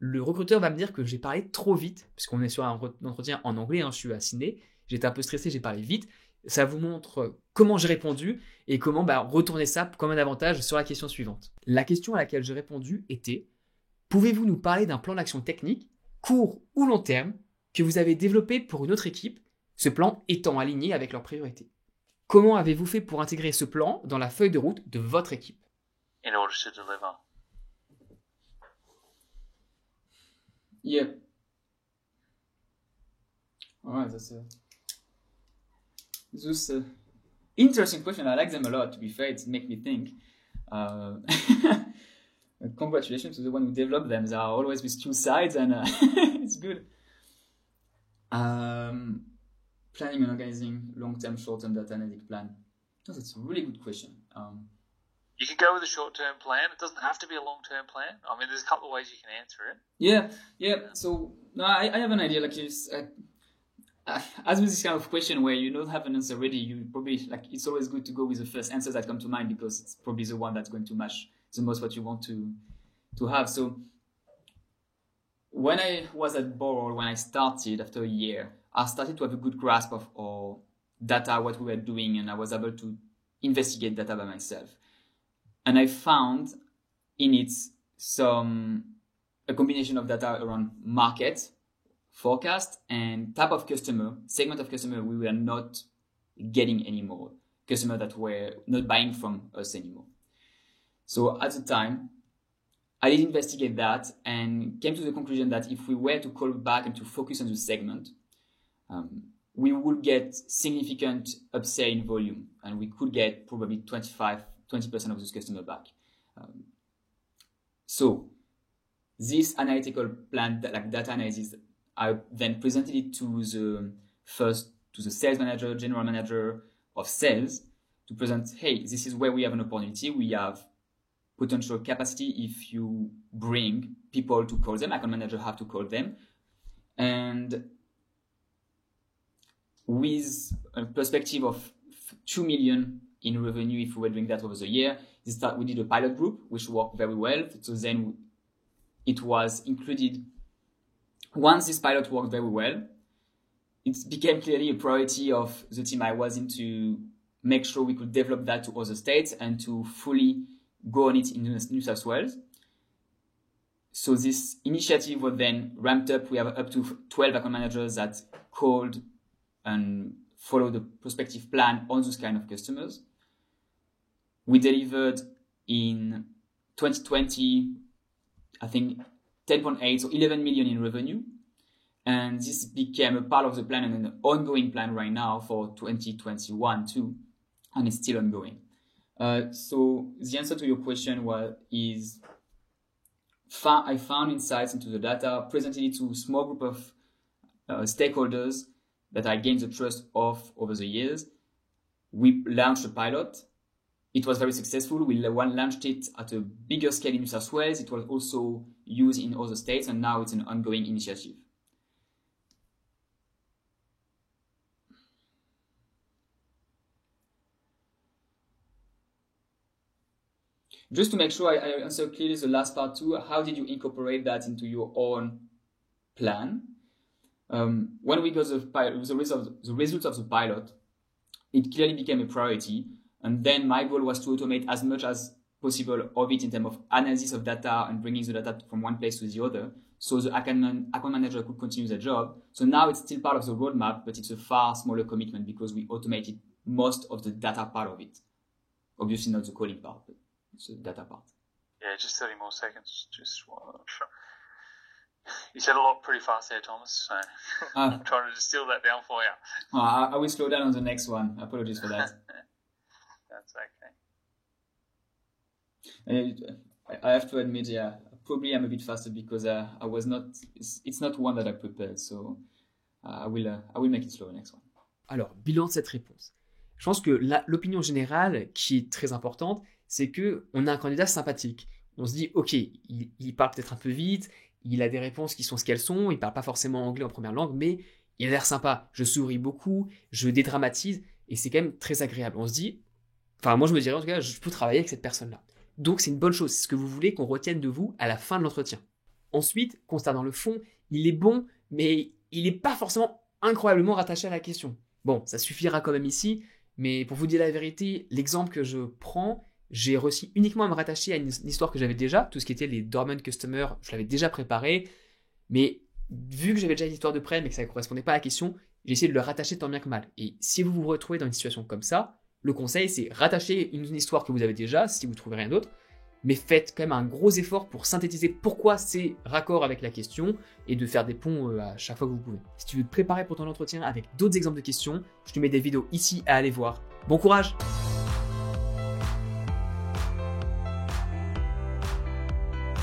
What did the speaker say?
le recruteur va me dire que j'ai parlé trop vite, puisqu'on est sur un entretien en anglais, je suis à Sydney, j'étais un peu stressé, j'ai parlé vite. Ça vous montre comment j'ai répondu et comment retourner ça comme un avantage sur la question suivante. La question à laquelle j'ai répondu était: pouvez-vous nous parler d'un plan d'action technique, court ou long terme, que vous avez développé pour une autre équipe, ce plan étant aligné avec leurs priorités? Comment avez-vous fait pour intégrer ce plan dans la feuille de route de votre équipe? In order to deliver. Yeah. Alright, that's those interesting question. I like them a lot. To be fair, it makes me think. Congratulations to the one who developed them. There are always with two sides, and it's good. Planning and organizing long-term, short-term data analytic plan. Oh, that's a really good question. You can go with a short-term plan. It doesn't have to be a long-term plan. I mean, there's a couple of ways you can answer it. Yeah. So no, I have an idea. Like, as with this kind of question where you don't have an answer ready, you probably it's always good to go with the first answer that comes to mind, because it's probably the one that's going to match the most what you want to have. So when I was at Boral, when I started after a year, I started to have a good grasp of our data, what we were doing, and I was able to investigate data by myself. And I found in it a combination of data around market, forecast, and type of customer, segment of customer we were not getting anymore, customer that were not buying from us anymore. So at the time, I did investigate that and came to the conclusion that if we were to call back and to focus on the segment, we would get significant upsell in volume, and we could get probably 20% of those customers back. So this analytical plan, like data analysis, I then presented it to the sales manager, general manager of sales, to present, hey, this is where we have an opportunity. We have potential capacity if you bring people to call them. Account manager have to call them. And with a perspective of 2 million in revenue, if we were doing that over the year, we did a pilot group, which worked very well. So then it was included. Once this pilot worked very well, it became clearly a priority of the team I was in to make sure we could develop that to other states and to fully go on it in New South Wales. So this initiative was then ramped up. We have up to 12 account managers that called and followed the prospective plan on those kind of customers. We delivered in 2020, I think 10.8 or 11 million in revenue. And this became a part of the plan and an ongoing plan right now for 2021 too. And it's still ongoing. So the answer to your question is I found insights into the data, presented it to a small group of stakeholders that I gained the trust of over the years. We launched a pilot. It was very successful. We launched it at a bigger scale in New South Wales. It was also used in other states, and now it's an ongoing initiative. Just to make sure I answer clearly the last part too, how did you incorporate that into your own plan? When we got the results of the pilot, it clearly became a priority. And then my goal was to automate as much as possible of it in terms of analysis of data and bringing the data from one place to the other, so the account manager could continue their job. So now it's still part of the roadmap, but it's a far smaller commitment because we automated most of the data part of it. Obviously not the coding part, but it's the data part. Yeah, just 30 more seconds. You said a lot pretty fast there, Thomas. So I'm trying to distill that down for you. I will slow down on the next one. Apologies for that. That's okay. I have to admit, probably I'm a bit faster because I was not. It's not one that I prepared, so I will make it slower next one. Alors, bilan de cette réponse. Je pense que l'opinion générale qui est très importante, c'est que on a un candidat sympathique. On se dit, ok, il parle peut-être un peu vite, il a des réponses qui sont ce qu'elles sont, il parle pas forcément anglais en première langue, mais il a l'air sympa. Je souris beaucoup, je dédramatise, et c'est quand même très agréable. On se dit, enfin moi je me dirais en tout cas, je peux travailler avec cette personne-là. Donc c'est une bonne chose, c'est ce que vous voulez qu'on retienne de vous à la fin de l'entretien. Ensuite, concernant le fond, il est bon, mais il n'est pas forcément incroyablement rattaché à la question. Bon, ça suffira quand même ici, mais pour vous dire la vérité, l'exemple que je prends, j'ai réussi uniquement à me rattacher à une histoire que j'avais déjà, tout ce qui était les dormant customers, je l'avais déjà préparé, mais vu que j'avais déjà une histoire de prêt, mais que ça ne correspondait pas à la question, j'ai essayé de le rattacher tant bien que mal. Et si vous vous retrouvez dans une situation comme ça, le conseil, c'est rattacher une histoire que vous avez déjà, si vous ne trouvez rien d'autre, mais faites quand même un gros effort pour synthétiser pourquoi c'est raccord avec la question et de faire des ponts à chaque fois que vous pouvez. Si tu veux te préparer pour ton entretien avec d'autres exemples de questions, je te mets des vidéos ici à aller voir. Bon courage!